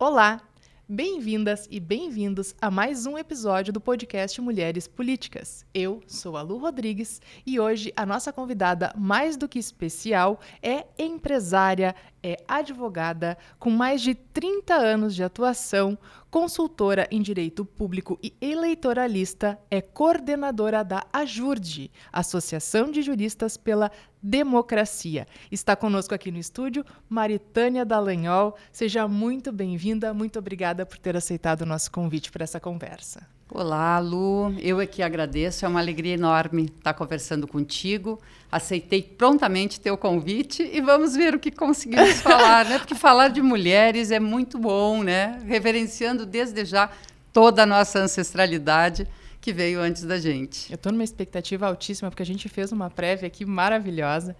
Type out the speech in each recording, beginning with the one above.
Olá! Bem-vindas e bem-vindos a mais um episódio do podcast Mulheres Políticas. Eu sou a Lu Rodrigues e hoje a nossa convidada mais do que especial é empresária, é advogada com mais de 30 anos de atuação, consultora em direito público e eleitoralista, é coordenadora da AJURD, Associação de Juristas pela Democracia. Está conosco aqui no estúdio Maritânia Dallagnol. Seja muito bem-vinda, muito obrigada por ter aceitado o nosso convite para essa conversa. Olá, Lu. Eu é que agradeço, é uma alegria enorme estar conversando contigo. Aceitei prontamente teu convite e vamos ver o que conseguimos falar, né? Porque falar de mulheres é muito bom, né? Reverenciando desde já toda a nossa ancestralidade que veio antes da gente. Eu estou numa expectativa altíssima, porque a gente fez uma prévia aqui maravilhosa.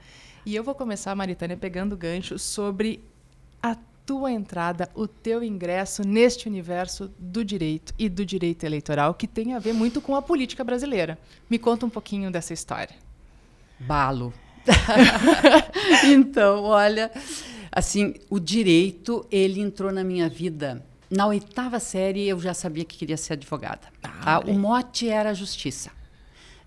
E eu vou começar, Maritânia, pegando o gancho sobre a tua entrada, o teu ingresso neste universo do direito e do direito eleitoral, que tem a ver muito com a política brasileira. Me conta um pouquinho dessa história. Balo. Então, olha, assim, o direito, ele entrou na minha vida. Na 8ª série, eu já sabia que queria ser advogada. Tá? O mote era a justiça.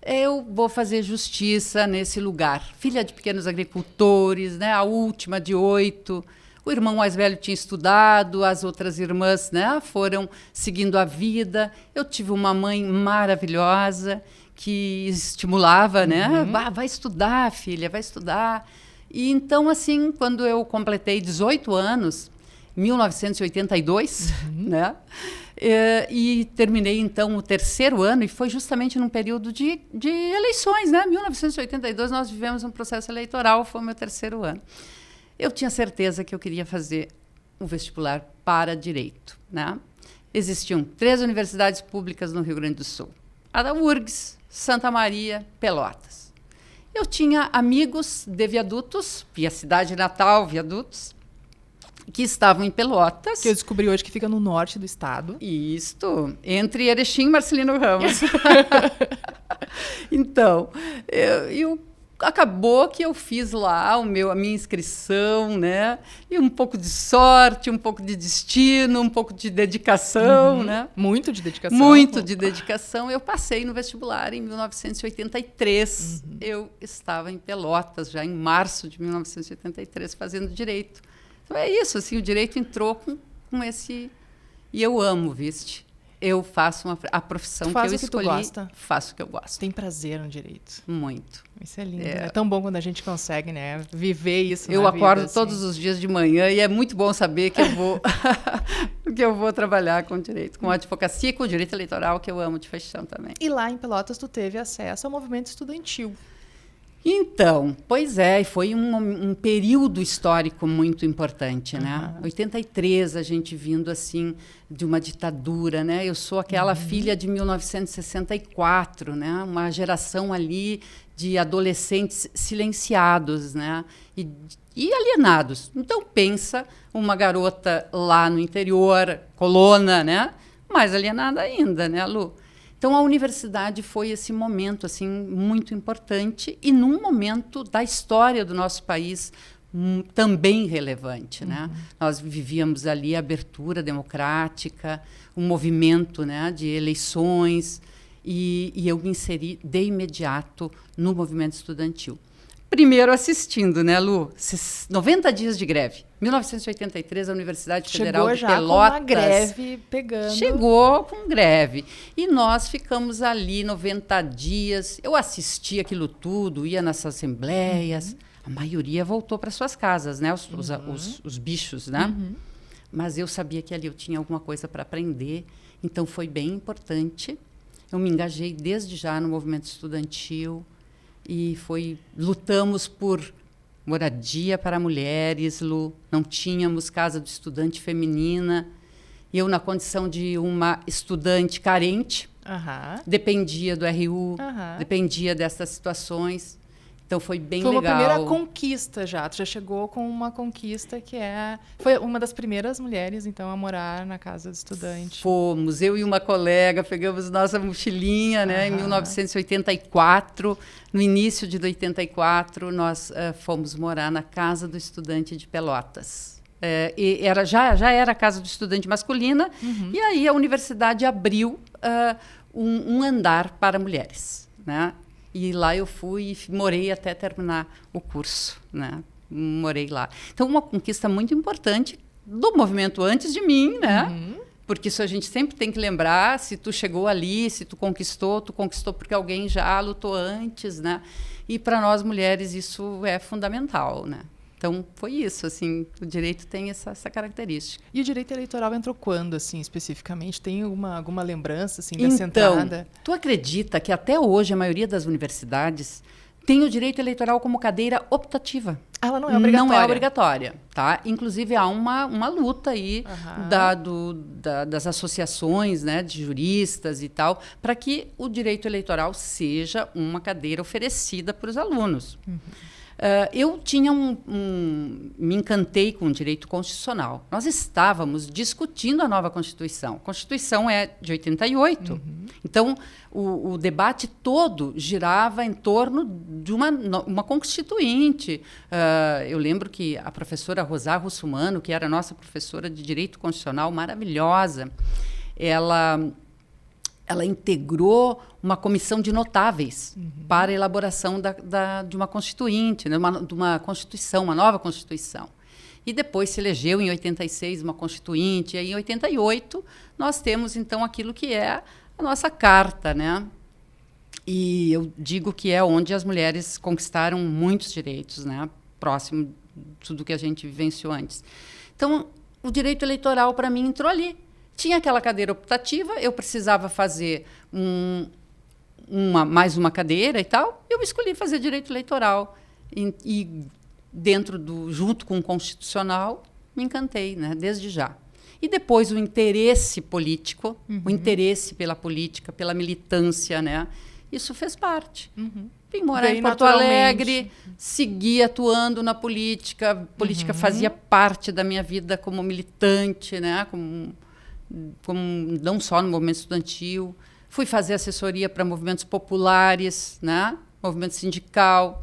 Eu vou fazer justiça nesse lugar. Filha de pequenos agricultores, né? A última de 8. O irmão mais velho tinha estudado, as outras irmãs, né, foram seguindo a vida. Eu tive uma mãe maravilhosa que estimulava, né? Vai estudar, filha, vai estudar. E então, assim, quando eu completei 18 anos, 1982, né? E terminei, então, o 3º ano, e foi justamente num período de eleições, né? 1982, nós vivemos um processo eleitoral, foi o meu 3º ano. Eu tinha certeza que eu queria fazer um vestibular para Direito, né? Existiam 3 universidades públicas no Rio Grande do Sul. A da URGS, Santa Maria, Pelotas. Eu tinha amigos de Viadutos, minha cidade natal, Viadutos, que estavam em Pelotas. Que eu descobri hoje que fica no norte do estado. Isto, entre Erechim e Marcelino Ramos. Então, acabou que eu fiz lá a minha inscrição, né? E um pouco de sorte, um pouco de destino, um pouco de dedicação, né? Muito de dedicação. Muito de dedicação. Eu passei no vestibular em 1983. Eu estava em Pelotas, já em março de 1983, fazendo direito. Então é isso, assim, o direito entrou com esse... E eu amo, viste? Eu faço a profissão que eu escolhi. Faço o que eu gosto. Tem prazer no direito. Muito. Isso é lindo. É tão bom quando a gente consegue, né, viver isso. Eu acordo vida, todos os dias de manhã e é muito bom saber que eu vou que eu vou trabalhar com direito, com advocacia e com direito eleitoral, que eu amo de paixão também. E lá em Pelotas tu teve acesso ao movimento estudantil. Então, pois é, foi um período histórico muito importante, né? 83, a gente vindo, assim, de uma ditadura, né? Eu sou aquela filha de 1964, né? Uma geração ali de adolescentes silenciados, né? E alienados. Então, pensa uma garota lá no interior, colona, né? Mais alienada ainda, né, Lu? Então, a universidade foi esse momento assim, muito importante e num momento da história do nosso país também relevante. Né? Nós vivíamos ali a abertura democrática, um movimento, né, de eleições, e eu me inseri de imediato no movimento estudantil. Primeiro assistindo, né, Lu? 90 dias de greve. 1983, a Universidade Federal de Pelotas... Chegou já com uma greve pegando... Chegou com greve. E nós ficamos ali 90 dias. Eu assisti aquilo tudo, ia nas assembleias. A maioria voltou para suas casas, né? Os bichos, né? Mas eu sabia que ali eu tinha alguma coisa para aprender. Então, foi bem importante. Eu me engajei desde já no movimento estudantil. E lutamos por moradia para mulheres, Lu. Não tínhamos casa do estudante feminina. Eu, na condição de uma estudante carente, dependia do RU, dependia dessas situações. Então, foi bem legal. Foi uma primeira conquista já. Tu já chegou com uma conquista que foi uma das primeiras mulheres, então, a morar na casa do estudante. Fomos. Eu e uma colega pegamos nossa mochilinha, né, em 1984. No início de 84, nós fomos morar na casa do estudante de Pelotas. E já era a casa do estudante masculina, e aí a universidade abriu um andar para mulheres, né? E lá eu fui e morei até terminar o curso, né? Morei lá. Então, uma conquista muito importante do movimento antes de mim, né? Porque isso a gente sempre tem que lembrar, se tu chegou ali, se tu conquistou porque alguém já lutou antes, né? E para nós mulheres isso é fundamental, né? Então, foi isso, assim, o direito tem essa característica. E o direito eleitoral entrou quando, assim, especificamente? Tem alguma lembrança, assim, dessa entrada? Tu acredita que até hoje a maioria das universidades tem o direito eleitoral como cadeira optativa? Ela não é obrigatória? Não é obrigatória, tá? Inclusive, há uma luta aí das associações, né, de juristas e tal, para que o direito eleitoral seja uma cadeira oferecida para os alunos. Eu me encantei com o direito constitucional. Nós estávamos discutindo a nova Constituição. A Constituição é de 88. Então, o debate todo girava em torno de uma constituinte. Eu lembro que a professora Rosá Russumano, que era a nossa professora de direito constitucional, maravilhosa, ela integrou uma comissão de notáveis para a elaboração de uma constituinte, né, de uma constituição, uma nova constituição. E depois se elegeu em 86 uma constituinte, e aí em 88 nós temos então aquilo que é a nossa carta, né? E eu digo que é onde as mulheres conquistaram muitos direitos, né? Próximo de tudo que a gente vivenciou antes. Então, o direito eleitoral para mim entrou ali. Tinha aquela cadeira optativa, eu precisava fazer mais uma cadeira e tal, eu escolhi fazer direito eleitoral. E junto com o constitucional, me encantei, né, desde já. E depois o interesse político, o interesse pela política, pela militância, né, isso fez parte. Vim morar em Porto Alegre, segui atuando na política, a política fazia parte da minha vida como militante, né, como não só no movimento estudantil, fui fazer assessoria para movimentos populares, né? Movimento sindical.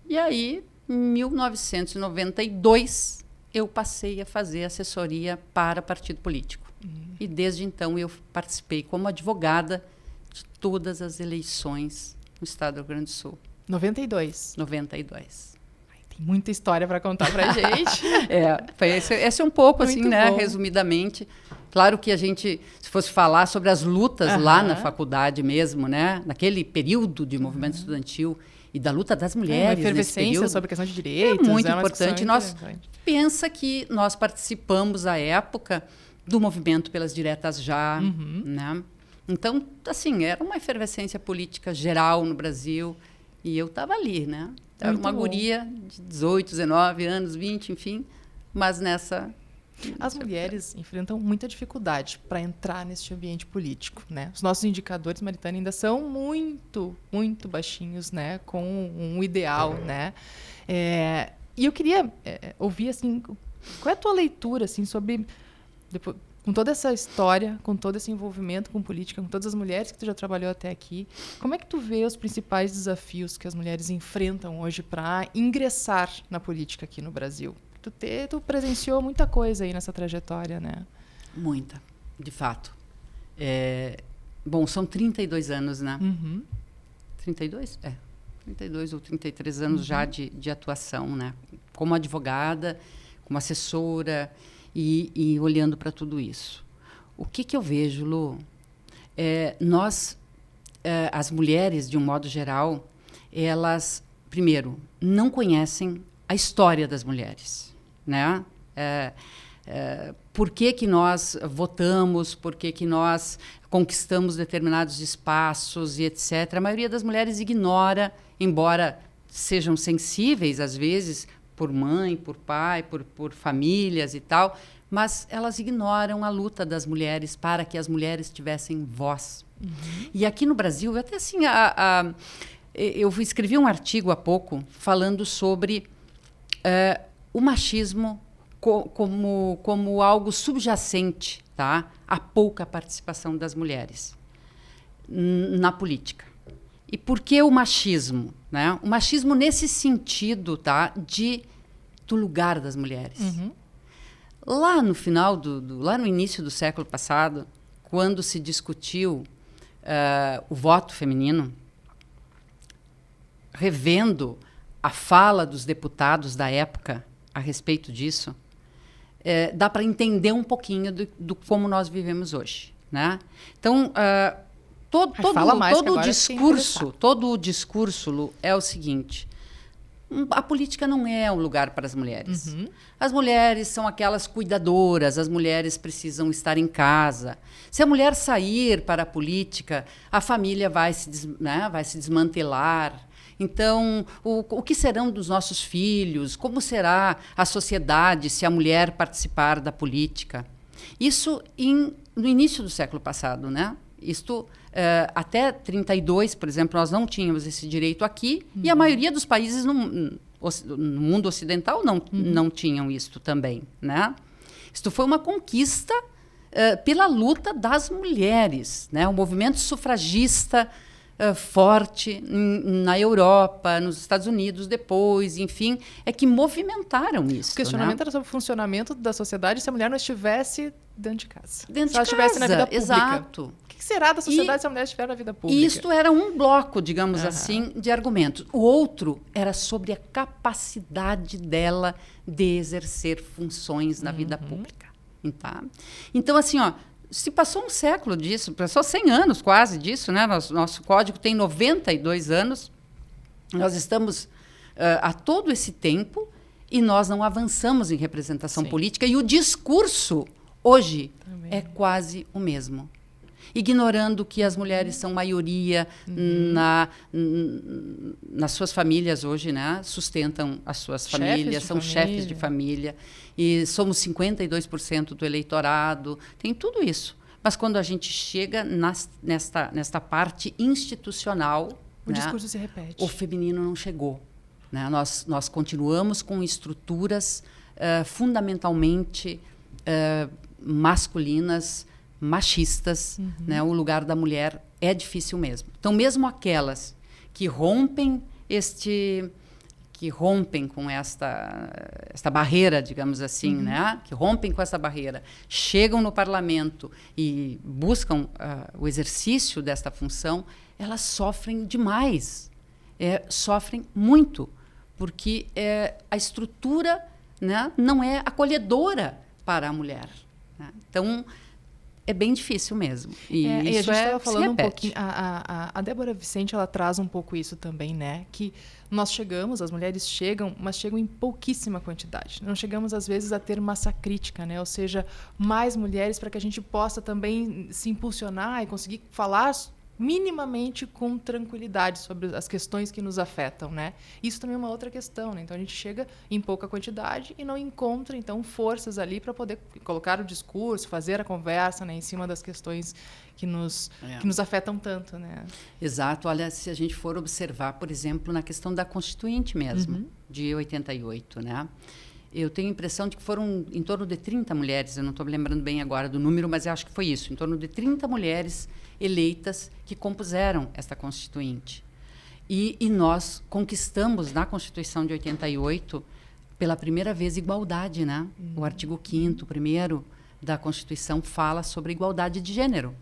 E aí, em 1992, eu passei a fazer assessoria para partido político. E desde então eu participei como advogada de todas as eleições no estado do Rio Grande do Sul. 92. Tem muita história para contar para gente. Esse é um pouco, muito assim, né? Bom. Resumidamente. Claro que a gente, se fosse falar sobre as lutas lá na faculdade mesmo, né? Naquele período de movimento estudantil e da luta das mulheres, uma efervescência sobre a questão de direitos. É muito importante. Pensa que nós participamos à época do movimento pelas diretas já, né? Então, assim, era uma efervescência política geral no Brasil e eu estava ali, né? Era uma guria de 18, 19 anos, 20, enfim, mas nessa... As mulheres enfrentam muita dificuldade para entrar nesse ambiente político, né? Os nossos indicadores, Maritana, ainda são muito, muito baixinhos, né? Com um ideal, né? E eu queria ouvir, assim, qual é a tua leitura, assim, sobre... com toda essa história, com todo esse envolvimento com política, com todas as mulheres que tu já trabalhou até aqui, como é que tu vê os principais desafios que as mulheres enfrentam hoje para ingressar na política aqui no Brasil? Tu presenciou muita coisa aí nessa trajetória, né? Muita, de fato. Bom, são 32 anos, né? 32? 32 ou 33 anos já de atuação, né? Como advogada, como assessora e olhando para tudo isso. O que eu vejo, Lu? As mulheres, de um modo geral, elas, primeiro, não conhecem a história das mulheres, né? Por que nós votamos, por que nós conquistamos determinados espaços e etc. A maioria das mulheres ignora, embora sejam sensíveis, às vezes, por mãe, por pai, por famílias e tal, mas elas ignoram a luta das mulheres para que as mulheres tivessem voz. E aqui no Brasil, até assim, eu escrevi um artigo há pouco falando sobre o machismo como algo subjacente, tá? À pouca participação das mulheres na política. E por que o machismo? Né? O machismo nesse sentido, tá? Do lugar das mulheres. Lá no final, lá no início do século passado, quando se discutiu o voto feminino, revendo a fala dos deputados da época a respeito disso, dá para entender um pouquinho do como nós vivemos hoje, né? Então, todo o discurso, Lu, é o seguinte: a política não é um lugar para as mulheres. Uhum. As mulheres são aquelas cuidadoras, as mulheres precisam estar em casa. Se a mulher sair para a política, a família vai se desmantelar. Então, o que serão dos nossos filhos? Como será a sociedade se a mulher participar da política? Isso no início do século passado, né? Isto, até 32, por exemplo, nós não tínhamos esse direito aqui, e a maioria dos países no mundo ocidental não tinham isto também, né? Isto foi uma conquista pela luta das mulheres, né? O movimento sufragista forte na Europa, nos Estados Unidos depois, enfim, é que movimentaram isso. O questionamento, né? era sobre o funcionamento da sociedade se a mulher não estivesse dentro de casa. Se ela casa, estivesse na vida pública. Exato. O que será da sociedade se a mulher estiver na vida pública? Isto era um bloco, digamos assim, de argumentos. O outro era sobre a capacidade dela de exercer funções na vida pública. Tá? Então, assim, se passou um século disso, passou 100 anos quase disso, né? Nosso código tem 92 anos. Nós estamos há todo esse tempo e nós não avançamos em representação política. E o discurso, hoje, é quase o mesmo. Ignorando que as mulheres são maioria nas suas famílias hoje, né? Sustentam as suas famílias, são chefes de família. E somos 52% do eleitorado, tem tudo isso. Mas quando a gente chega nesta parte institucional, o discurso se repete. O feminino não chegou. Né? Nós continuamos com estruturas fundamentalmente masculinas, machistas. Né? O lugar da mulher é difícil mesmo. Então, mesmo aquelas que rompem com esta barreira, digamos assim, né? Que rompem com essa barreira, chegam no parlamento e buscam o exercício desta função, elas sofrem demais, sofrem muito, porque a estrutura, né, não é acolhedora para a mulher. Né? Então, é bem difícil mesmo. E a gente estava falando um pouquinho. A Débora Vicente, ela traz um pouco isso também, né? Que nós chegamos, as mulheres chegam, mas chegam em pouquíssima quantidade. Não chegamos, às vezes, a ter massa crítica, né? Ou seja, mais mulheres para que a gente possa também se impulsionar e conseguir falar minimamente com tranquilidade sobre as questões que nos afetam, né? Isso também é uma outra questão, né? Então a gente chega em pouca quantidade e não encontra então forças ali para poder colocar o discurso, fazer a conversa, né, em cima das questões que nos afetam tanto, né? Exato. Olha, se a gente for observar, por exemplo, na questão da Constituinte mesmo, de 88, né? Eu tenho a impressão de que foram em torno de 30 mulheres, eu não estou me lembrando bem agora do número, mas eu acho que foi isso, em torno de 30 mulheres eleitas que compuseram esta Constituinte. E nós conquistamos, na Constituição de 88, pela primeira vez, igualdade, né? O artigo 5º, primeiro, da Constituição fala sobre igualdade de gênero.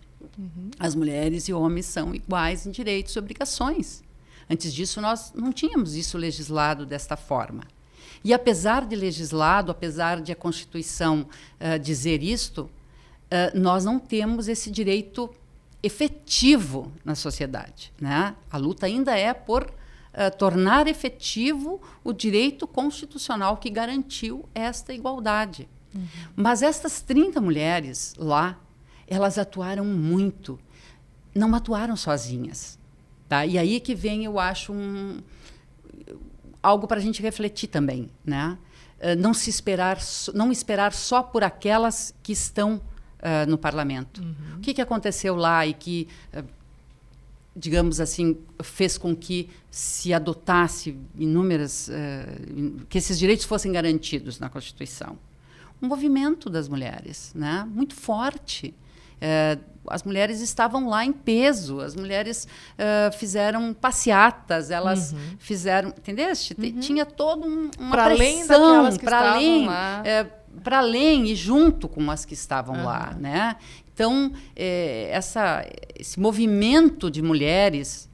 As mulheres e homens são iguais em direitos e obrigações. Antes disso, nós não tínhamos isso legislado desta forma. E apesar de legislado, apesar de a Constituição dizer isto, nós não temos esse direito efetivo na sociedade. Né? A luta ainda é por tornar efetivo o direito constitucional que garantiu esta igualdade. Mas estas 30 mulheres lá, elas atuaram muito, não atuaram sozinhas. Tá? E aí que vem, eu acho, algo para a gente refletir também, né? Não esperar só por aquelas que estão no parlamento. O que aconteceu lá e que, digamos assim, fez com que se adotasse que esses direitos fossem garantidos na Constituição? Um movimento das mulheres, né? Muito forte. As mulheres estavam lá em peso, as mulheres fizeram passeatas, elas fizeram, entendeste? Tinha toda uma pra pressão, além daquelas que para além, lá. para além e junto com as que estavam lá, né? Então, esse movimento de mulheres,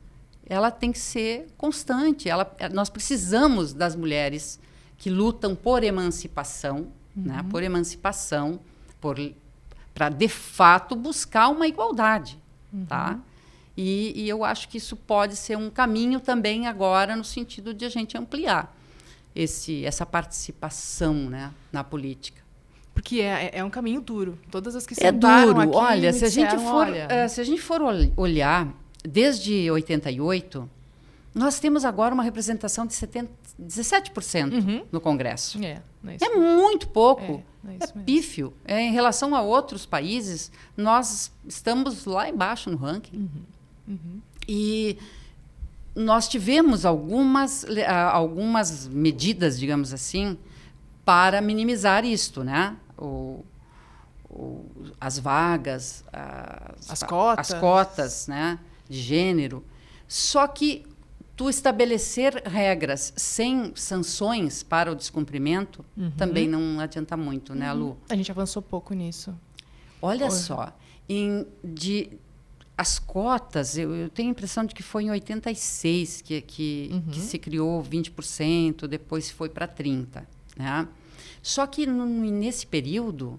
ela tem que ser constante. Nós precisamos das mulheres que lutam por emancipação, né? Por emancipação, para, de fato, buscar uma igualdade, tá? E eu acho que isso pode ser um caminho também agora, no sentido de a gente ampliar essa participação, né, na política. Porque é um caminho duro. Todas as que sentaram duro. Aqui olha, me se disseram, a gente for olhar, desde 88, nós temos agora uma representação de 17% no Congresso. É muito pouco. É pífio. Em relação a outros países, nós estamos lá embaixo no ranking. E nós tivemos algumas medidas, digamos assim, para minimizar isto, né? As vagas, as cotas, né, de gênero. Só que tu estabelecer regras sem sanções para o descumprimento também não adianta muito, né, Lu? A gente avançou pouco nisso. Olha só, as cotas, eu tenho a impressão de que foi em 86 que se criou 20%, depois foi para 30%. Né? Só que nesse período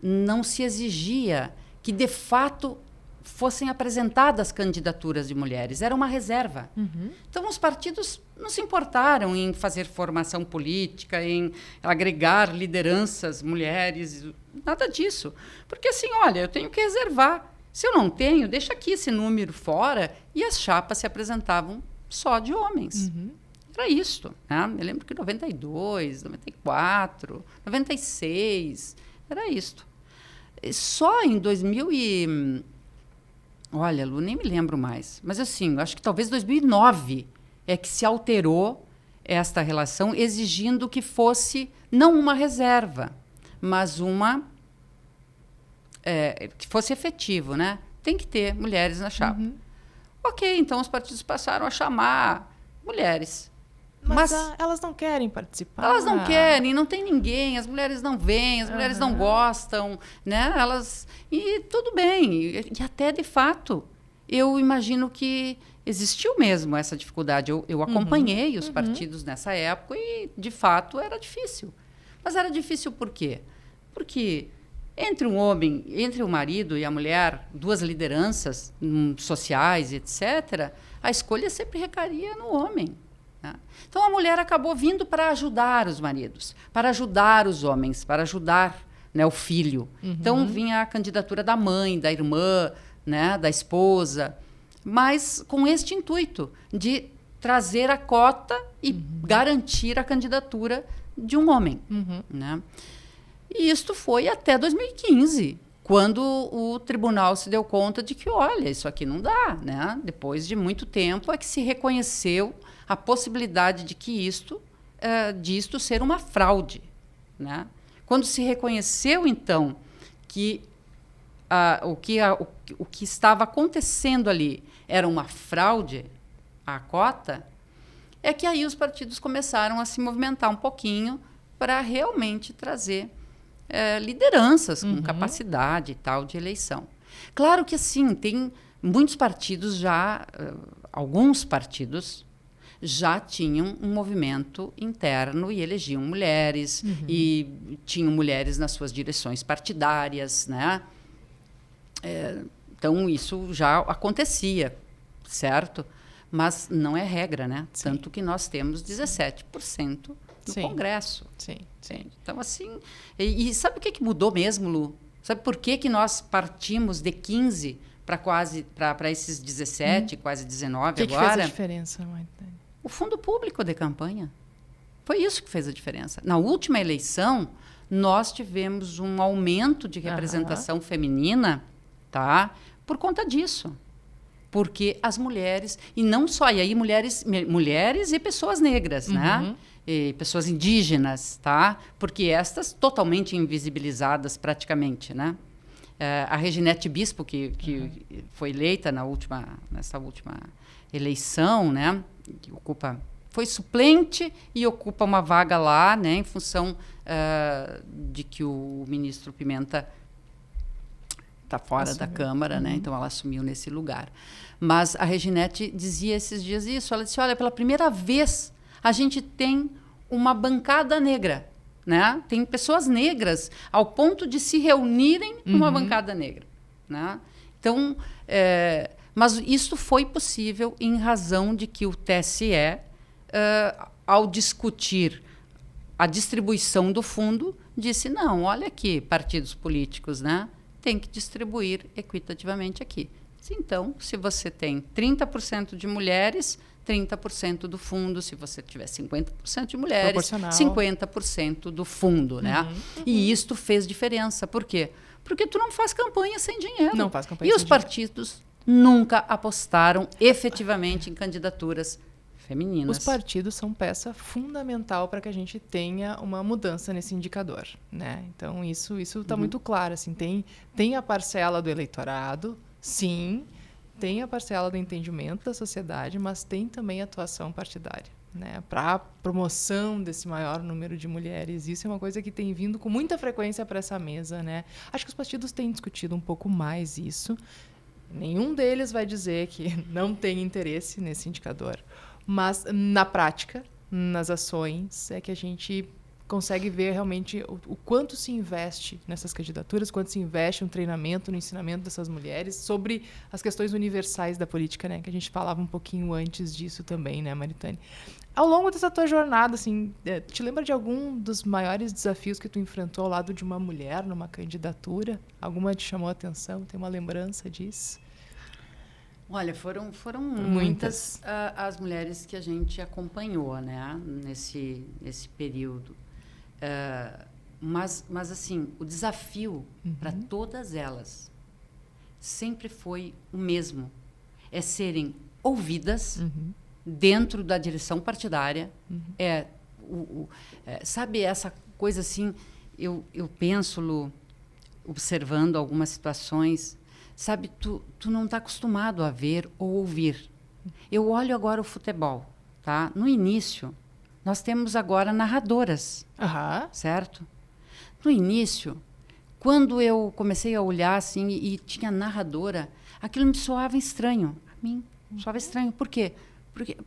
não se exigia que, de fato, fossem apresentadas candidaturas de mulheres. Era uma reserva. Então, os partidos não se importaram em fazer formação política, em agregar lideranças mulheres, nada disso. Porque, assim, olha, eu tenho que reservar. Se eu não tenho, deixa aqui esse número fora. E as chapas se apresentavam só de homens. Era isso. Né? Eu lembro que em 92, 94, 96, era isto. Só em 2000 e... Olha, Lu, nem me lembro mais. Mas, assim, acho que talvez 2009 é que se alterou esta relação, exigindo que fosse não uma reserva, mas que fosse efetivo, né? Tem que ter mulheres na chapa. Ok, então os partidos passaram a chamar mulheres. Mas elas não querem participar. Elas não querem, não tem ninguém, as mulheres não vêm, as mulheres não gostam, né? E tudo bem. E até, de fato, eu imagino que existiu mesmo essa dificuldade. Eu acompanhei os partidos nessa época e, de fato, era difícil. Mas era difícil por quê? Porque entre o marido e a mulher, duas lideranças sociais, etc., a escolha sempre recaía no homem. Então, a mulher acabou vindo para ajudar os maridos, para ajudar os homens, para ajudar, né, o filho. Então, vinha a candidatura da mãe, da irmã, né, da esposa, mas com este intuito de trazer a cota e garantir a candidatura de um homem. Né? E isto foi até 2015, quando o tribunal se deu conta de que, olha, isso aqui não dá. Né? Depois de muito tempo é que se reconheceu a possibilidade de que isto ser uma fraude. Né? Quando se reconheceu, então, que o que estava acontecendo ali era uma fraude à cota, é que aí os partidos começaram a se movimentar um pouquinho para realmente trazer lideranças com capacidade e tal de eleição. Claro que, assim, tem muitos partidos já, alguns partidos já tinham um movimento interno e elegiam mulheres, e tinham mulheres nas suas direções partidárias, né? Então, isso já acontecia, certo? Mas não é regra, né? Sim. Tanto que nós temos 17% no Congresso. Sim. Então, assim... E sabe o que mudou mesmo, Lu? Sabe por que nós partimos de 15 para esses 17, quase 19 agora? O que fez a diferença, mãe? O fundo público de campanha. Foi isso que fez a diferença. Na última eleição, nós tivemos um aumento de representação feminina, tá? Por conta disso. Porque as mulheres, e não só, e aí mulheres e pessoas negras, né? E pessoas indígenas, tá? Porque estas totalmente invisibilizadas praticamente, né? A Reginete Bispo, que foi eleita nessa última eleição, né? Que foi suplente e ocupa uma vaga lá, né, em função de que o ministro Pimenta está fora da Câmara, né? Então ela assumiu nesse lugar. Mas a Reginete dizia esses dias isso. Ela disse: olha, pela primeira vez a gente tem uma bancada negra, né? Tem pessoas negras ao ponto de se reunirem numa bancada negra, né? Então, mas isso foi possível em razão de que o TSE, ao discutir a distribuição do fundo, disse: não, olha aqui, partidos políticos, né? Tem que distribuir equitativamente aqui. Então, se você tem 30% de mulheres, 30% do fundo. Se você tiver 50% de mulheres, 50% do fundo, né? E isto fez diferença. Por quê? Porque tu não faz campanha sem dinheiro. Não faz campanha e sem os partidos nunca apostaram efetivamente em candidaturas femininas. Os partidos são peça fundamental para que a gente tenha uma mudança nesse indicador, né? Então, isso está muito claro. Assim, tem a parcela do eleitorado, sim, tem a parcela do entendimento da sociedade, mas tem também a atuação partidária, né? Para a promoção desse maior número de mulheres. Isso é uma coisa que tem vindo com muita frequência para essa mesa, né? Acho que os partidos têm discutido um pouco mais isso. Nenhum deles vai dizer que não tem interesse nesse indicador. Mas, na prática, nas ações, é que a gente consegue ver realmente o quanto se investe nessas candidaturas, quanto se investe no treinamento, no ensinamento dessas mulheres, sobre as questões universais da política, né? Que a gente falava um pouquinho antes disso também, né, Maritânia? Ao longo dessa tua jornada, assim, te lembra de algum dos maiores desafios que tu enfrentou ao lado de uma mulher numa candidatura? Alguma te chamou a atenção? Tem uma lembrança disso? Olha, foram muitas as mulheres que a gente acompanhou, né, nesse período. Mas assim, o desafio para todas elas sempre foi o mesmo. É serem ouvidas dentro da direção partidária. Sabe essa coisa assim, eu penso, Lu, observando algumas situações. Sabe, tu não está acostumado a ver ou ouvir. Eu olho agora o futebol, tá? No início, nós temos agora narradoras, certo? No início, quando eu comecei a olhar assim e tinha narradora, aquilo me soava estranho. A mim soava estranho. Por quê? Porque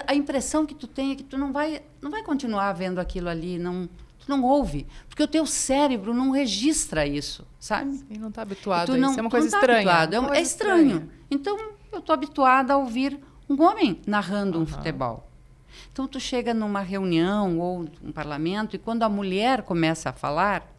a impressão que tu tem é que tu não vai continuar vendo aquilo ali, tu não ouve, porque o teu cérebro não registra isso, sabe? Sim, não está habituado a isso. É uma coisa estranha. É estranho. Então, eu estou habituada a ouvir um homem narrando um futebol. Então, tu chega numa reunião ou um parlamento e quando a mulher começa a falar,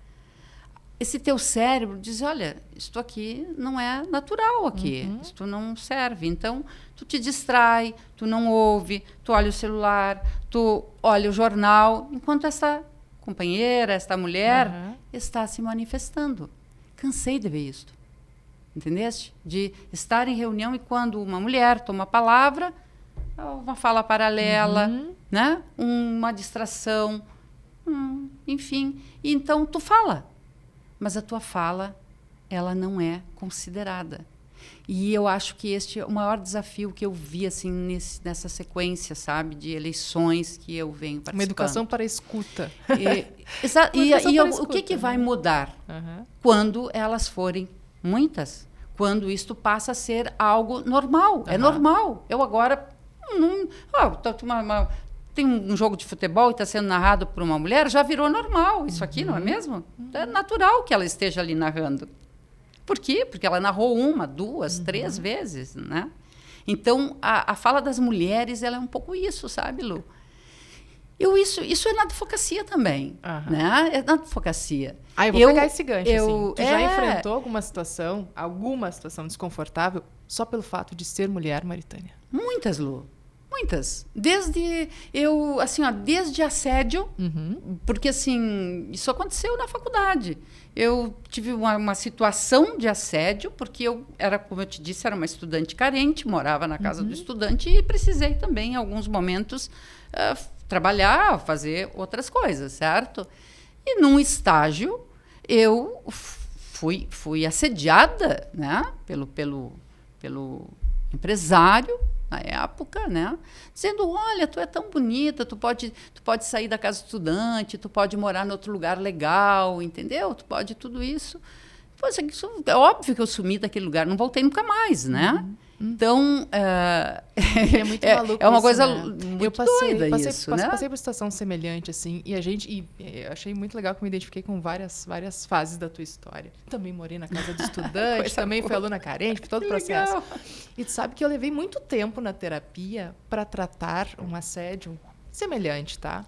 esse teu cérebro diz: olha, isto aqui não é natural aqui, isto não serve. Então, tu te distrai, tu não ouve, tu olha o celular, tu olha o jornal, enquanto essa companheira, esta mulher está se manifestando. Cansei de ver isso. Entendeste? De estar em reunião e quando uma mulher toma a palavra, uma fala paralela, né? Uma distração, enfim. E então tu fala, mas a tua fala, ela não é considerada. E eu acho que este é o maior desafio que eu vi assim nessa sequência, sabe, de eleições que eu venho participando. Uma educação para a escuta. O que vai mudar quando elas forem muitas? Quando isto passa a ser algo normal. É normal. Eu agora tem um jogo de futebol e está sendo narrado por uma mulher, já virou normal. Isso aqui, não é mesmo? É natural que ela esteja ali narrando. Por quê? Porque ela narrou 1, 2, 3 vezes, né? Então, a fala das mulheres, ela é um pouco isso, sabe, Lu? Isso é na advocacia também, né? É na advocacia. Eu vou pegar esse gancho, assim. Tu já enfrentou alguma situação desconfortável só pelo fato de ser mulher, Maritânia? Muitas, Lu. Muitas. Desde assédio, porque assim, isso aconteceu na faculdade. Eu tive uma situação de assédio, porque eu era, como eu te disse, era uma estudante carente, morava na casa do estudante e precisei também, em alguns momentos, trabalhar, fazer outras coisas, certo? E num estágio, eu fui assediada, né, pelo empresário, na época, né? Dizendo, olha, tu é tão bonita, tu pode sair da casa estudante, tu pode morar em outro lugar legal, entendeu? Tu pode tudo isso. Pois é óbvio que eu sumi daquele lugar, não voltei nunca mais, né? Então, é muito maluco é uma isso, coisa né? muito doida isso, né? Passei por situação semelhante, assim, e eu achei muito legal que eu me identifiquei com várias fases da tua história. Também morei na casa do estudante, também fui aluna carente, foi todo o processo. E tu sabe que eu levei muito tempo na terapia para tratar um assédio semelhante, tá?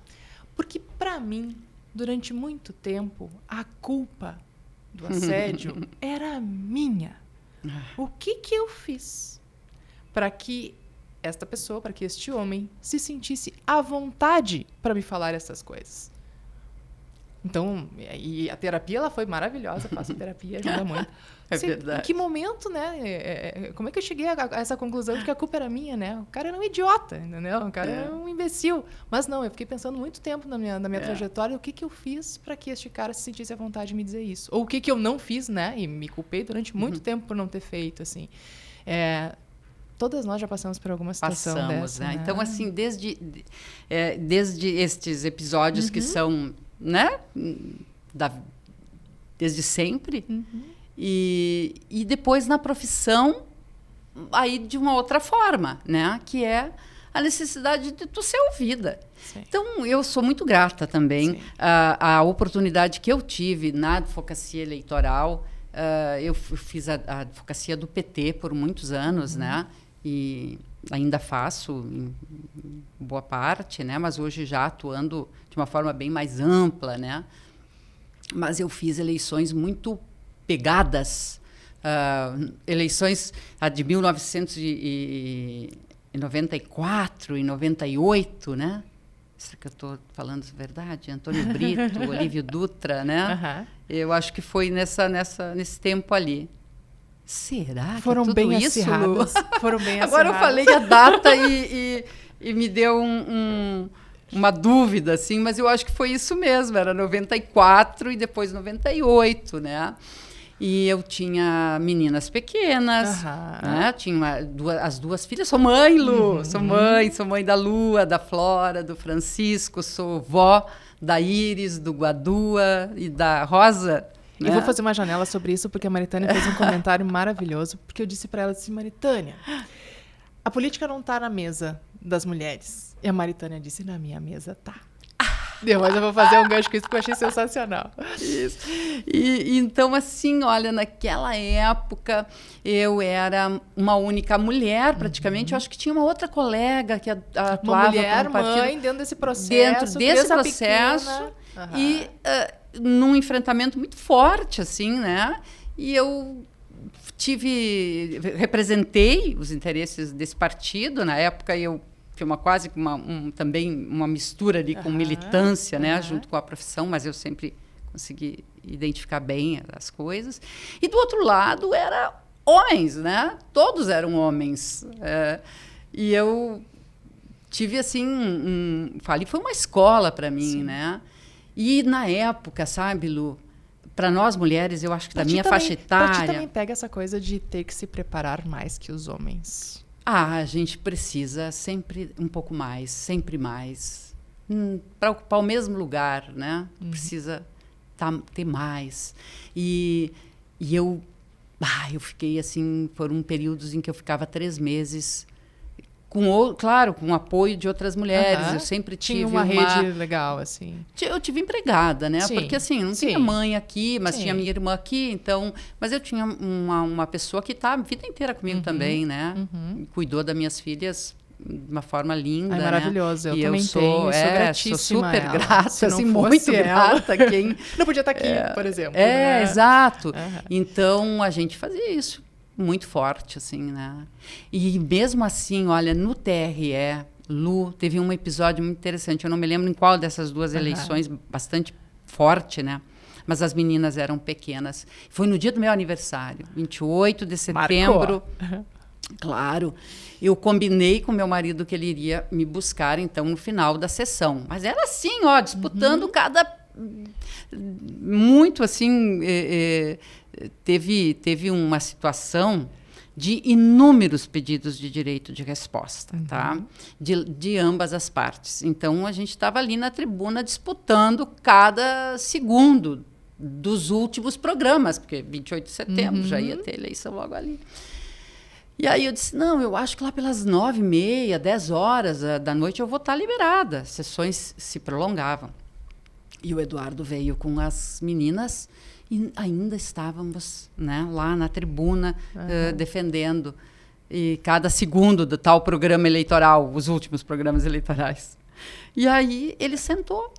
Porque, para mim, durante muito tempo, a culpa do assédio era minha. O que eu fiz para que esta pessoa, para que este homem se sentisse à vontade para me falar essas coisas? Então, e a terapia ela foi maravilhosa, faço terapia, ajuda muito. Verdade. Em que momento, né? Como é que eu cheguei a essa conclusão de que a culpa era minha, né? O cara era um idiota, entendeu? O cara era um imbecil. Mas não, eu fiquei pensando muito tempo na minha trajetória, o que eu fiz para que este cara se sentisse à vontade de me dizer isso? Ou o que eu não fiz, né? E me culpei durante muito tempo por não ter feito, assim. Todas nós já passamos por alguma situação dessa, né? Então, assim, desde estes episódios que são, né? Desde sempre. E depois na profissão, aí de uma outra forma, né? Que é a necessidade de tu ser ouvida. Sim. Então, eu sou muito grata também à oportunidade que eu tive na advocacia eleitoral. Eu fiz a advocacia do PT por muitos anos, né? E ainda faço em boa parte, né? Mas hoje já atuando de uma forma bem mais ampla, né? Mas eu fiz eleições muito pegadas, eleições de 1994 e 98, né? Será que eu estou falando a verdade? Antônio Brito, Olívio Dutra, né? Eu acho que foi nesse tempo ali. Será foram que bem isso, acirradas? Foram bem Agora acirradas. eu falei a data e me deu uma dúvida, assim, mas eu acho que foi isso mesmo, era 94 e depois 98, né? E eu tinha meninas pequenas, né? Tinha as duas filhas. Sou mãe, Lu. Sou mãe da Lua, da Flora, do Francisco. Sou vó da Iris, do Guadua e da Rosa. E vou fazer uma janela sobre isso, porque a Maritânia fez um comentário maravilhoso, porque eu disse para ela, disse, Maritânia, a política não está na mesa das mulheres. E a Maritânia disse, na minha mesa tá. Mas eu vou fazer um gancho com isso, porque eu achei sensacional. Isso. E então, assim, olha, naquela época, eu era uma única mulher, praticamente. Eu acho que tinha uma outra colega que atuava uma mulher, como partido. Mãe, dentro desse processo. Dentro desse processo. E num enfrentamento muito forte, assim, né? E eu representei os interesses desse partido. Na época, eu foi também uma mistura ali com militância, né, junto com a profissão, mas eu sempre consegui identificar bem as coisas. E do outro lado era homens, né? Todos eram homens. E eu tive assim, foi uma escola para mim, sim, né? E na época, sabe, Lu, para nós mulheres, eu acho que da minha faixa etária... Para ti também pega essa coisa de ter que se preparar mais que os homens. A gente precisa sempre um pouco mais, sempre mais. Para ocupar o mesmo lugar, né? Precisa ter mais. E eu fiquei assim, foram períodos em que eu ficava 3 meses, claro, com o apoio de outras mulheres. Eu sempre tive uma rede legal, assim. Eu tive empregada, né? Sim. Porque assim, não tinha mãe aqui, mas tinha minha irmã aqui, então... Mas eu tinha uma pessoa que está a vida inteira comigo também, né? Cuidou das minhas filhas de uma forma linda, né? Maravilhoso. Eu também sou gratíssima sou super ela. grata, assim, muito grata. Não podia estar aqui, por exemplo. Né? Exato. Então, a gente fazia isso muito forte, assim, né? E mesmo assim, olha, no TRE, Lu, teve um episódio muito interessante. Eu não me lembro em qual dessas duas eleições, bastante forte, né? Mas as meninas eram pequenas. Foi no dia do meu aniversário, 28 de setembro. Claro. Eu combinei com meu marido que ele iria me buscar, então, no final da sessão. Mas era assim, ó, disputando muito, assim... Teve uma situação de inúmeros pedidos de direito de resposta, tá? De ambas as partes. Então, a gente estava ali na tribuna disputando cada segundo dos últimos programas, porque 28 de setembro já ia ter eleição logo ali. E aí eu disse, não, eu acho que lá pelas 9h30, 10 horas da noite eu vou estar liberada. As sessões se prolongavam. E o Eduardo veio com as meninas e ainda estávamos, né, lá na tribuna defendendo e cada segundo do tal programa eleitoral, os últimos programas eleitorais. E aí ele sentou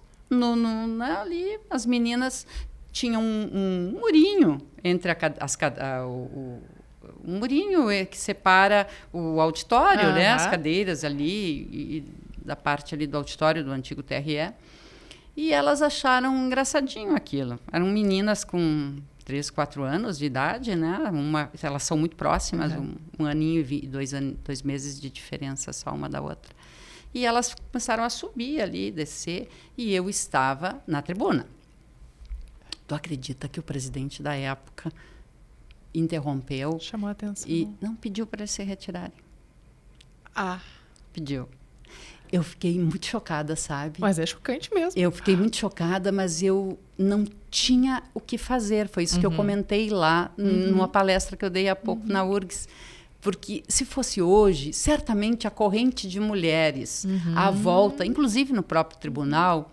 ali, as meninas tinham um murinho entre um murinho que separa o auditório, né, as cadeiras ali e da parte ali do auditório do antigo TRE. E elas acharam engraçadinho aquilo. Eram meninas com 3, 4 anos de idade, né? Elas são muito próximas, um aninho e 2 meses de diferença só uma da outra. E elas começaram a subir ali, descer, e eu estava na tribuna. Tu acredita que o presidente da época interrompeu? Chamou a atenção. E não pediu para eles se retirarem. Pediu. Eu fiquei muito chocada, sabe? Mas é chocante mesmo. Eu fiquei muito chocada, mas eu não tinha o que fazer. Foi isso que eu comentei lá numa palestra que eu dei há pouco na URGS. Porque se fosse hoje, certamente a corrente de mulheres à volta, inclusive no próprio tribunal,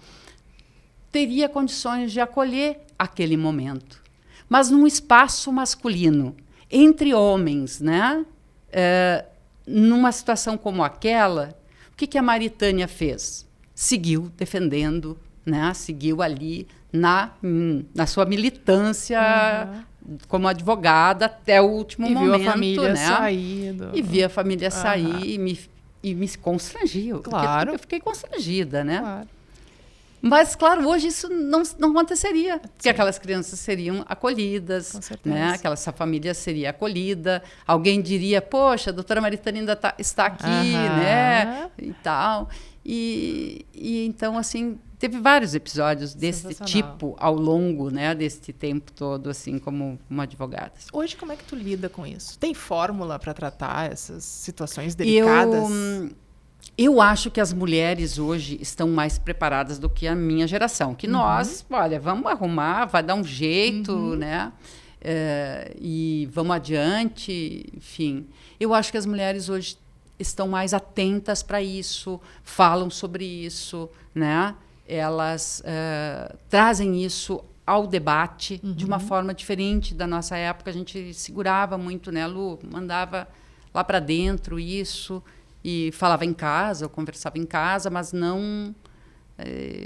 teria condições de acolher aquele momento. Mas num espaço masculino, entre homens, né? Numa situação como aquela, o que a Maritânia fez? Seguiu defendendo, né? Seguiu ali na sua militância como advogada até o último momento. E viu a família, né, sair. E via a família sair e me constrangiu. Claro. Eu fiquei constrangida, né? Claro. Mas, claro, hoje isso não aconteceria. Porque aquelas crianças seriam acolhidas, com certeza, né? Essa família seria acolhida. Alguém diria, poxa, a doutora Maritânia ainda está aqui, né? E tal. E então, assim, teve vários episódios desse tipo ao longo, né, desse tempo todo, assim, como uma advogada. Hoje, como é que tu lida com isso? Tem fórmula para tratar essas situações delicadas? Eu acho que as mulheres hoje estão mais preparadas do que a minha geração. Que nós, olha, vamos arrumar, vai dar um jeito, né? E vamos adiante, enfim. Eu acho que as mulheres hoje estão mais atentas para isso, falam sobre isso, né? Elas trazem isso ao debate de uma forma diferente da nossa época. A gente segurava muito, né, Lu? Mandava lá para dentro isso. E falava em casa, eu conversava em casa, mas não...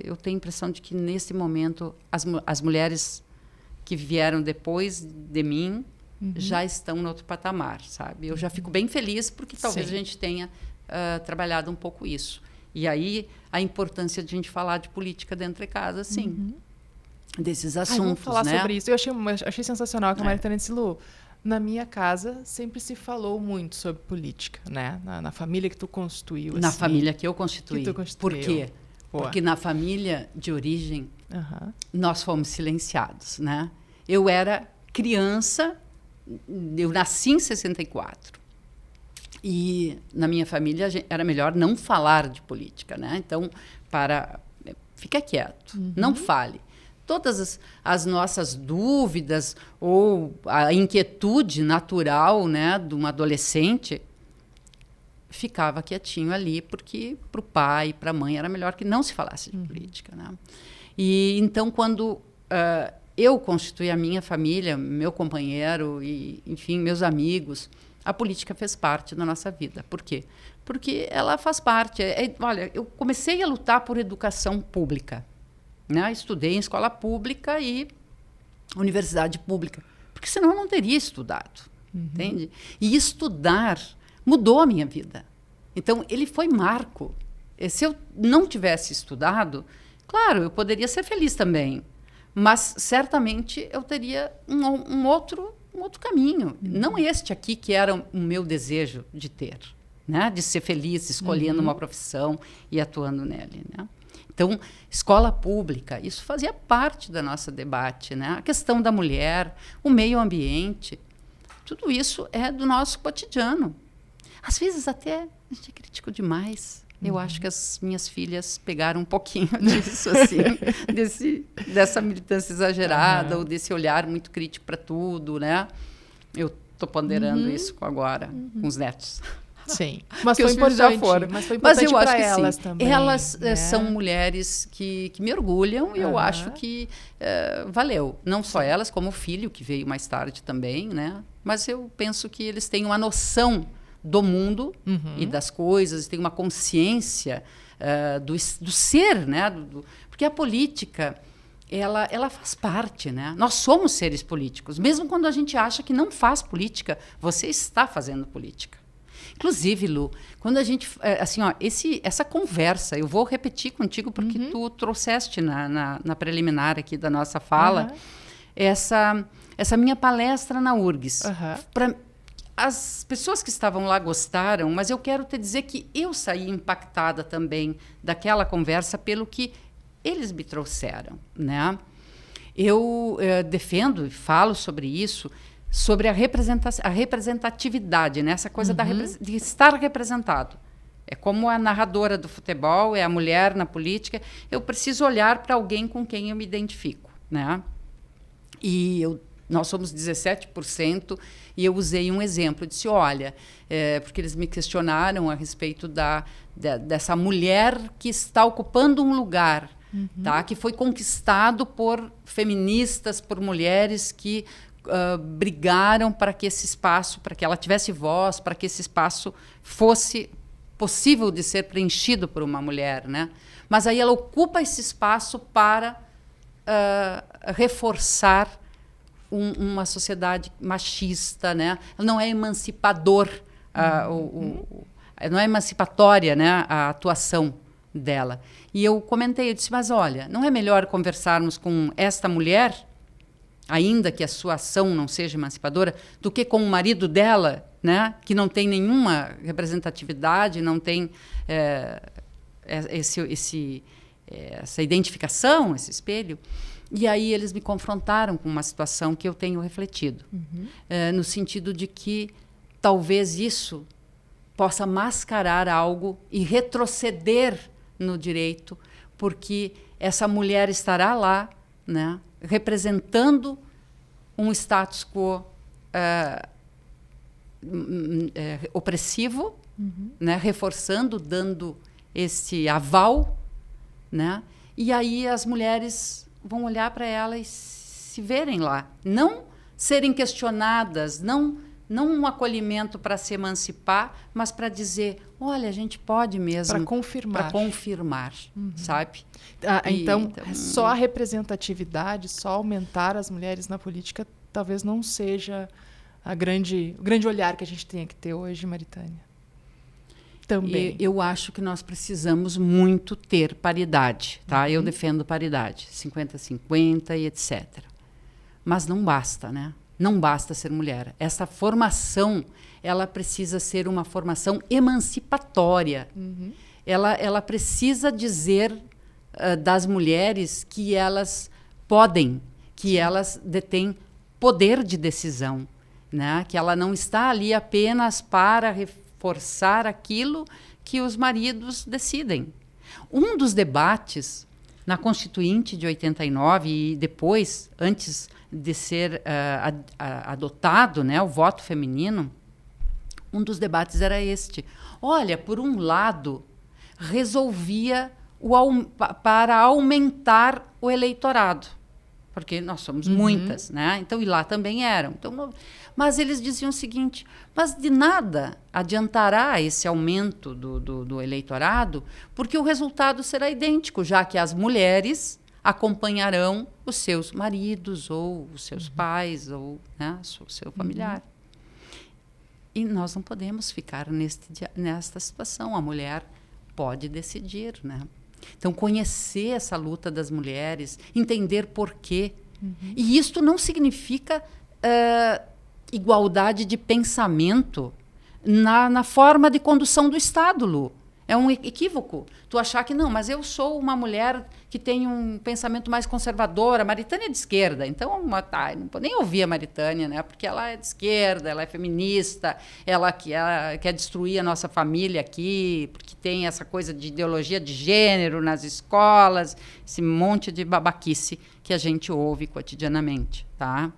eu tenho a impressão de que, nesse momento, as mulheres que vieram depois de mim já estão no outro patamar, sabe? Eu já fico bem feliz porque talvez a gente tenha trabalhado um pouco isso. E aí, a importância de a gente falar de política dentro de casa, sim. Desses assuntos, vamos falar né? sobre isso. Eu achei sensacional que a Maritânia disse, Lu, na minha casa sempre se falou muito sobre política, né? Na família que tu constituiu. Na família que eu constituí. Por quê? Boa. Porque na família de origem, nós fomos silenciados, né? Eu era criança, eu nasci em 64. E na minha família era melhor não falar de política, né? Então, fica quieto, não fale. Todas as nossas dúvidas ou a inquietude natural, né, de um adolescente ficava quietinho ali, porque para o pai e para a mãe era melhor que não se falasse de política, né? E então, quando eu constituí a minha família, meu companheiro e, enfim, meus amigos, a política fez parte da nossa vida. Por quê? Porque ela faz parte. Olha, eu comecei a lutar por educação pública. Né? Estudei em escola pública e universidade pública, porque senão eu não teria estudado, entende? E estudar mudou a minha vida. Então, ele foi marco. Se eu não tivesse estudado, claro, eu poderia ser feliz também, mas certamente eu teria um outro caminho. Não este aqui que era o meu desejo de ter, né? De ser feliz, escolhendo uma profissão e atuando nele, né? Então, escola pública, isso fazia parte do nosso debate, né? A questão da mulher, o meio ambiente. Tudo isso é do nosso cotidiano. Às vezes até a gente é crítico demais. Eu acho que as minhas filhas pegaram um pouquinho disso, assim, dessa militância exagerada, ou desse olhar muito crítico para tudo, né? Eu estou ponderando isso agora, com os netos. Sim, mas foi importante. Mas eu acho que elas sim. também. Elas são mulheres que me orgulham e eu acho que valeu. Não só elas, como o filho, que veio mais tarde também, né? Mas eu penso que eles têm uma noção do mundo e das coisas, têm uma consciência do ser, né? Porque a política, ela faz parte, né? Nós somos seres políticos. Mesmo quando a gente acha que não faz política, você está fazendo política. Inclusive, Lu, quando a gente... assim, ó, essa conversa, eu vou repetir contigo porque tu trouxeste na preliminar aqui da nossa fala, essa minha palestra na URGS. As pessoas que estavam lá gostaram, mas eu quero te dizer que eu saí impactada também daquela conversa pelo que eles me trouxeram, né? Eu defendo e falo sobre isso, sobre a representatividade, né? Essa coisa de estar representado. É como a narradora do futebol, é a mulher na política. Eu preciso olhar para alguém com quem eu me identifico, né? E nós somos 17%, e eu usei um exemplo. Eu disse, olha, porque eles me questionaram a respeito dessa mulher que está ocupando um lugar, tá? Que foi conquistado por feministas, por mulheres que brigaram para que esse espaço, para que ela tivesse voz, para que esse espaço fosse possível de ser preenchido por uma mulher, né? Mas aí ela ocupa esse espaço para reforçar uma sociedade machista, né? Não é emancipador, não é emancipatória, né, a atuação dela. E eu comentei, eu disse, mas olha, não é melhor conversarmos com esta mulher, ainda que a sua ação não seja emancipadora, do que com o marido dela, né, que não tem nenhuma representatividade, não tem essa identificação, esse espelho. E aí eles me confrontaram com uma situação que eu tenho refletido, no sentido de que talvez isso possa mascarar algo e retroceder no direito, porque essa mulher estará lá, né, representando um status quo opressivo, né, reforçando, dando esse aval, né, e aí as mulheres vão olhar para ela e se verem lá. Não serem questionadas, não um acolhimento para se emancipar, mas para dizer, olha, a gente pode mesmo... Para confirmar, sabe? Então, só a representatividade, só aumentar as mulheres na política, talvez não seja o grande olhar que a gente tem que ter hoje, Maritânia. Também. Eu acho que nós precisamos muito ter paridade, tá? Eu defendo paridade, 50-50 e etc. Mas não basta, né? Não basta ser mulher. Essa formação, ela precisa ser uma formação emancipatória. Ela precisa dizer das mulheres que elas podem, que elas detêm poder de decisão, né? Que ela não está ali apenas para reforçar aquilo que os maridos decidem. Um dos debates na Constituinte de 89 e depois, antes de ser adotado, né, o voto feminino, um dos debates era este. Olha, por um lado, resolvia para aumentar o eleitorado, porque nós somos muitas, né? Então, e lá também eram. Então, mas eles diziam o seguinte, mas de nada adiantará esse aumento do eleitorado, porque o resultado será idêntico, já que as mulheres acompanharão os seus maridos ou os seus pais ou, né, o seu familiar. E nós não podemos ficar nesta situação. A mulher pode decidir, né? Então, conhecer essa luta das mulheres, entender por quê. E isto não significa igualdade de pensamento na forma de condução do Estado, Lu. É um equívoco. Tu achar que não, mas eu sou uma mulher que tem um pensamento mais conservador. A Maritânia é de esquerda, então não vou nem ouvir a Maritânia, né? Porque ela é de esquerda, ela é feminista, ela quer destruir a nossa família aqui, porque tem essa coisa de ideologia de gênero nas escolas, esse monte de babaquice que a gente ouve cotidianamente, tá?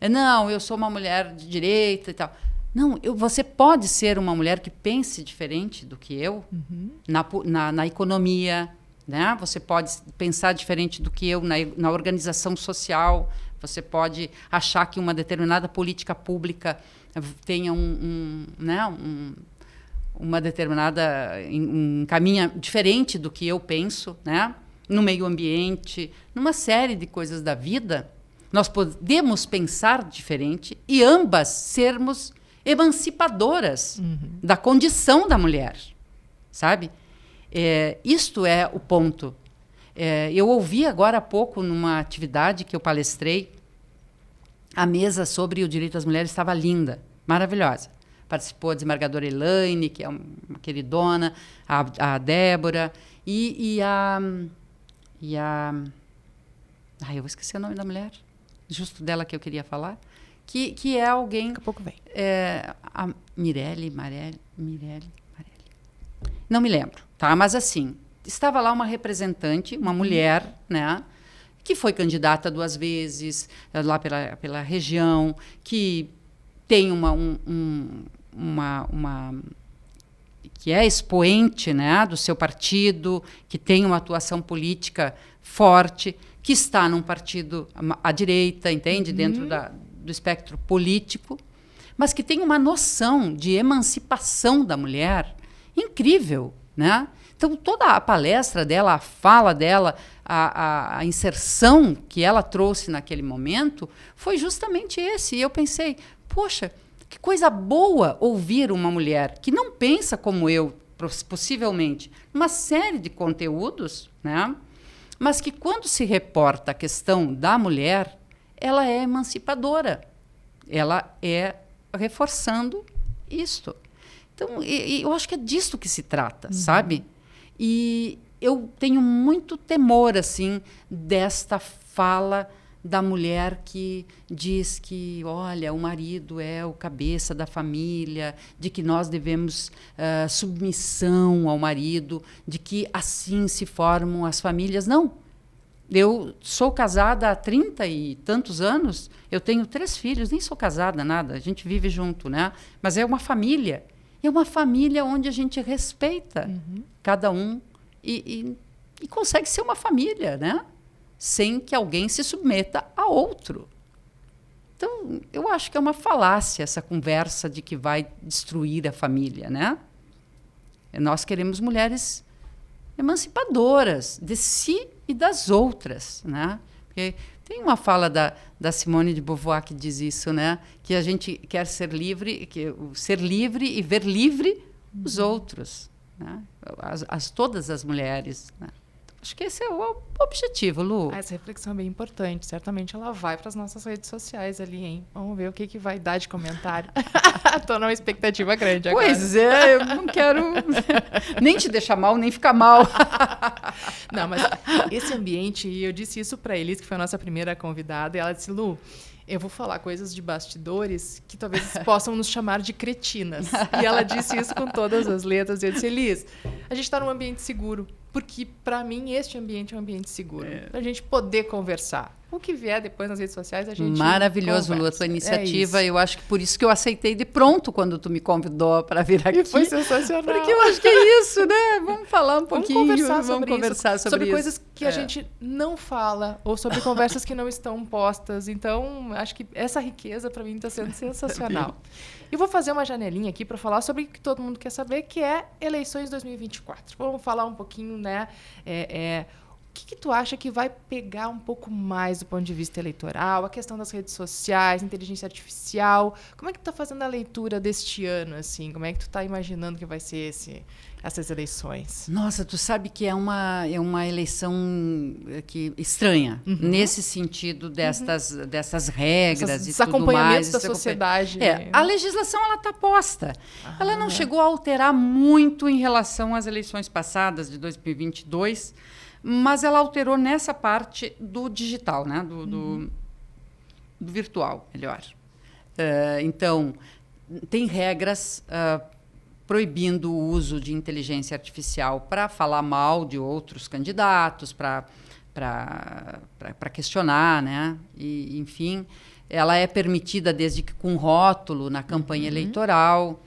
Não, eu sou uma mulher de direita e tal. Não, você pode ser uma mulher que pense diferente do que eu na economia, né? Você pode pensar diferente do que eu na organização social. Você pode achar que uma determinada política pública tenha uma determinada caminho diferente do que eu penso, né? No meio ambiente, numa série de coisas da vida. Nós podemos pensar diferente e ambas sermos emancipadoras da condição da mulher, sabe? Isto é o ponto. Eu ouvi agora há pouco, numa atividade que eu palestrei, a mesa sobre o direito das mulheres estava linda, maravilhosa. Participou a desembargadora Elaine, que é uma queridona, a Débora, eu esqueci o nome da mulher, justo dela que eu queria falar, que é alguém... Daqui a pouco vem. A Mirelle. Não me lembro, tá? Mas assim, estava lá uma representante, uma mulher, né? Que foi candidata 2 vezes lá pela região, que tem que é expoente, né, do seu partido, que tem uma atuação política forte, que está num partido à direita, entende? Dentro do espectro político, mas que tem uma noção de emancipação da mulher incrível, né? Então, toda a palestra dela, a fala dela, a inserção que ela trouxe naquele momento foi justamente esse. E eu pensei, poxa, que coisa boa ouvir uma mulher que não pensa como eu, possivelmente, uma série de conteúdos, né? Mas que, quando se reporta a questão da mulher, ela é emancipadora. Ela é reforçando isto. Então, eu acho que é disto que se trata, sabe? E eu tenho muito temor, assim, desta fala da mulher que diz que, olha, o marido é o cabeça da família, de que nós devemos submissão ao marido, de que assim se formam as famílias. Não. Eu sou casada há 30 e tantos anos, eu tenho 3 filhos, nem sou casada, nada, a gente vive junto, né? Mas é uma família. É uma família onde a gente respeita cada um e consegue ser uma família, né? Sem que alguém se submeta a outro. Então, eu acho que é uma falácia essa conversa de que vai destruir a família, né? Nós queremos mulheres emancipadoras de si e das outras, né? Porque tem uma fala da Simone de Beauvoir que diz isso, né? Que a gente quer ser livre e ver livre os outros, né? Todas as mulheres, né? Acho que esse é o objetivo, Lu. Essa reflexão é bem importante. Certamente ela vai para as nossas redes sociais ali, hein? Vamos ver o que vai dar de comentário. Estou numa expectativa grande agora. Pois é, eu não quero nem te deixar mal, nem ficar mal. Não, mas esse ambiente, e eu disse isso para Elis, que foi a nossa primeira convidada, e ela disse, Lu, eu vou falar coisas de bastidores que talvez possam nos chamar de cretinas. E ela disse isso com todas as letras. E eu disse, Elis, a gente está num ambiente seguro. Porque, para mim, este ambiente é um ambiente seguro. Para a gente poder conversar. O que vier depois nas redes sociais, a gente Maravilhoso, conversa. Lu, a tua iniciativa. Eu acho que por isso que eu aceitei de pronto quando tu me convidou para vir aqui. E foi sensacional. Porque eu acho que é isso, né? Vamos falar um pouquinho. Vamos conversar sobre coisas que a gente não fala ou sobre conversas que não estão postas. Então, acho que essa riqueza, para mim, está sendo sensacional. E vou fazer uma janelinha aqui para falar sobre o que todo mundo quer saber, que é eleições 2024. Vamos falar um pouquinho, né? que tu acha que vai pegar um pouco mais do ponto de vista eleitoral? A questão das redes sociais, inteligência artificial. Como é que tu tá fazendo a leitura deste ano, assim? Como é que tu tá imaginando que vai ser essas eleições? Nossa, tu sabe que é uma eleição estranha, nesse sentido dessas regras e tudo mais. Da sociedade. A legislação ela está posta. Ela não chegou a alterar muito em relação às eleições passadas de 2022, mas ela alterou nessa parte do digital, né? do virtual, melhor. Então, tem regras proibindo o uso de inteligência artificial para falar mal de outros candidatos, para questionar, né? E, enfim, ela é permitida desde que com rótulo na campanha eleitoral,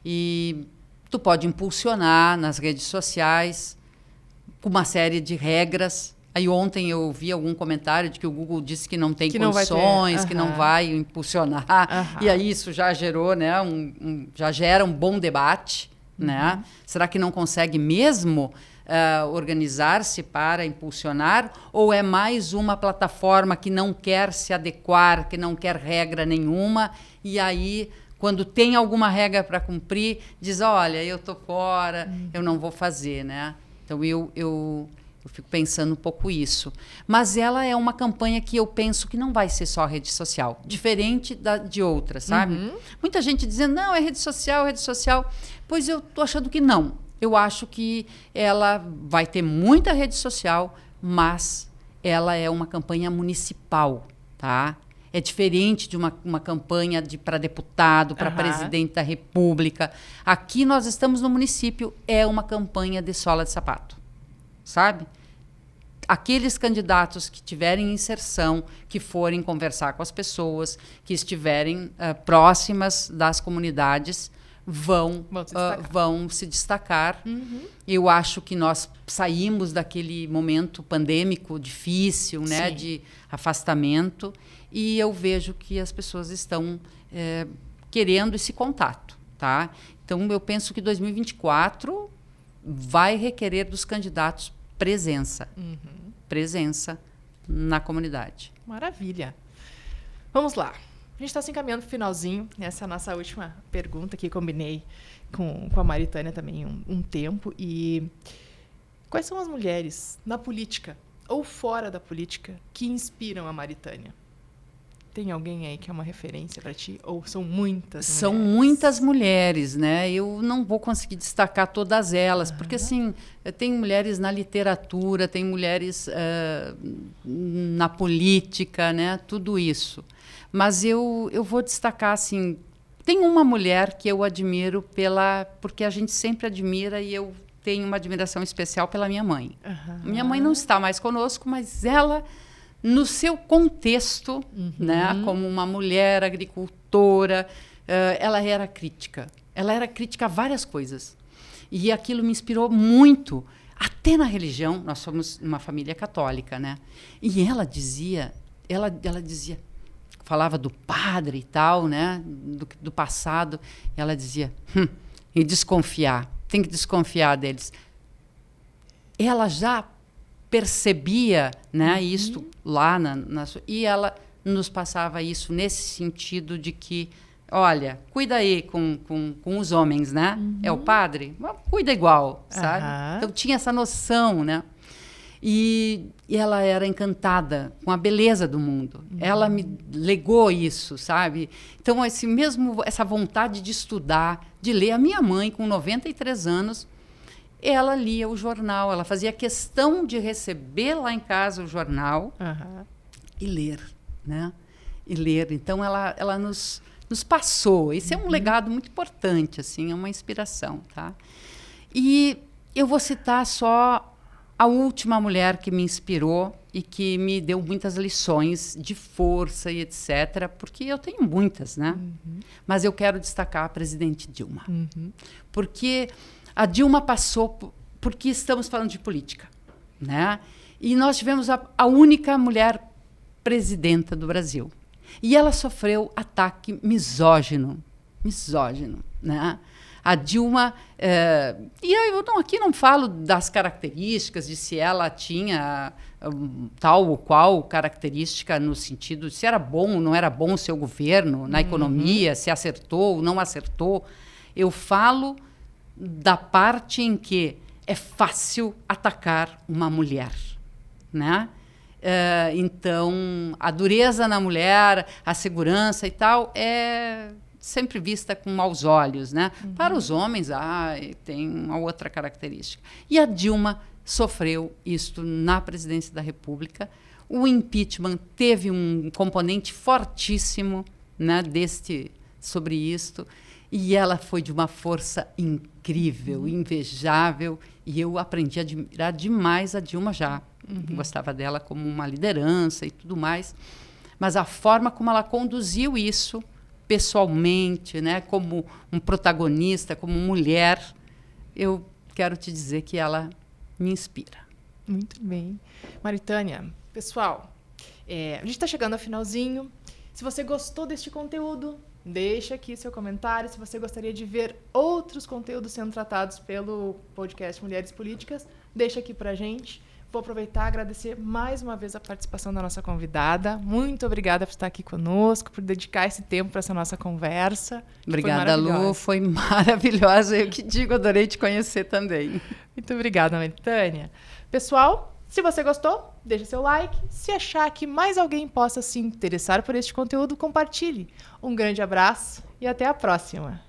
e tu pode impulsionar nas redes sociais com uma série de regras. Aí ontem eu vi algum comentário de que o Google disse que não tem condições, que não vai impulsionar. E aí isso já gerou, né, já gera um bom debate. Né? Será que não consegue mesmo organizar-se para impulsionar? Ou é mais uma plataforma que não quer se adequar, que não quer regra nenhuma, e aí, quando tem alguma regra para cumprir, diz, olha, eu estou fora, eu não vou fazer, né? Então, eu fico pensando um pouco isso. Mas ela é uma campanha que eu penso que não vai ser só rede social, diferente de outras, sabe? Muita gente dizendo, não, é rede social, rede social. Pois eu estou achando que não. Eu acho que ela vai ter muita rede social, mas ela é uma campanha municipal, tá? É diferente de uma campanha para deputado, para presidente da República. Aqui nós estamos no município, é uma campanha de sola de sapato, sabe? Aqueles candidatos que tiverem inserção, que forem conversar com as pessoas, que estiverem próximas das comunidades, vão se destacar. Eu acho que nós saímos daquele momento pandêmico difícil, né, de afastamento, e eu vejo que as pessoas estão querendo esse contato, tá? Então, eu penso que 2024 vai requerer dos candidatos presença. Presença na comunidade. Maravilha. Vamos lá. A gente está se encaminhando para o finalzinho. Essa é a nossa última pergunta que combinei com a Maritânia também um tempo. E quais são as mulheres na política ou fora da política que inspiram a Maritânia? Tem alguém aí que é uma referência para ti? Ou são muitas mulheres? São muitas mulheres, né? Eu não vou conseguir destacar todas elas, porque, assim, tem mulheres na literatura, tem mulheres na política, né? Tudo isso. Mas eu vou destacar, assim, tem uma mulher que eu admiro porque a gente sempre admira, e eu tenho uma admiração especial pela minha mãe. Minha mãe não está mais conosco, mas ela, no seu contexto, né, como uma mulher agricultora, ela era crítica. Ela era crítica a várias coisas. E aquilo me inspirou muito, até na religião. Nós somos uma família católica, né? E ela dizia, falava do padre e tal, né, do passado. Ela dizia, e desconfiar, tem que desconfiar deles. Ela já percebia, né, isto lá e ela nos passava isso nesse sentido de que, olha, cuida aí com os homens, né? É o padre? Cuida igual, sabe? Então tinha essa noção, né? E ela era encantada com a beleza do mundo. Ela me legou isso, sabe? Então, essa vontade de estudar, de ler. A minha mãe, com 93 anos, ela lia o jornal, ela fazia questão de receber lá em casa o jornal e ler, né? E ler. Então, ela nos passou. Esse é um legado muito importante, assim, é uma inspiração, tá? E eu vou citar só a última mulher que me inspirou e que me deu muitas lições de força e etc., porque eu tenho muitas, né? Mas eu quero destacar a presidente Dilma. Porque a Dilma passou, porque estamos falando de política, né? E nós tivemos a única mulher presidenta do Brasil. E ela sofreu ataque misógino, né? A Dilma, e eu aqui não falo das características, de se ela tinha tal ou qual característica no sentido de se era bom ou não era bom o seu governo na economia, se acertou ou não acertou. Eu falo da parte em que é fácil atacar uma mulher, né? Então, a dureza na mulher, a segurança e tal, é sempre vista com maus olhos, né? Para os homens, tem uma outra característica. E a Dilma sofreu isto na presidência da República. O impeachment teve um componente fortíssimo, né, sobre isto, e ela foi de uma força incrível, invejável, e eu aprendi a admirar demais a Dilma já. Gostava dela como uma liderança e tudo mais, mas a forma como ela conduziu isso pessoalmente, né, como um protagonista, como mulher, eu quero te dizer que ela me inspira. Muito bem. Maritânia, pessoal, a gente está chegando ao finalzinho. Se você gostou deste conteúdo, deixa aqui seu comentário. Se você gostaria de ver outros conteúdos sendo tratados pelo podcast Mulheres Políticas, deixa aqui pra gente. Vou aproveitar e agradecer mais uma vez a participação da nossa convidada. Muito obrigada por estar aqui conosco, por dedicar esse tempo para essa nossa conversa. Obrigada, Lu. Foi maravilhosa. Eu que digo, adorei te conhecer também. Muito obrigada, Maritânia. Pessoal, se você gostou, deixa seu like. Se achar que mais alguém possa se interessar por este conteúdo, compartilhe. Um grande abraço e até a próxima.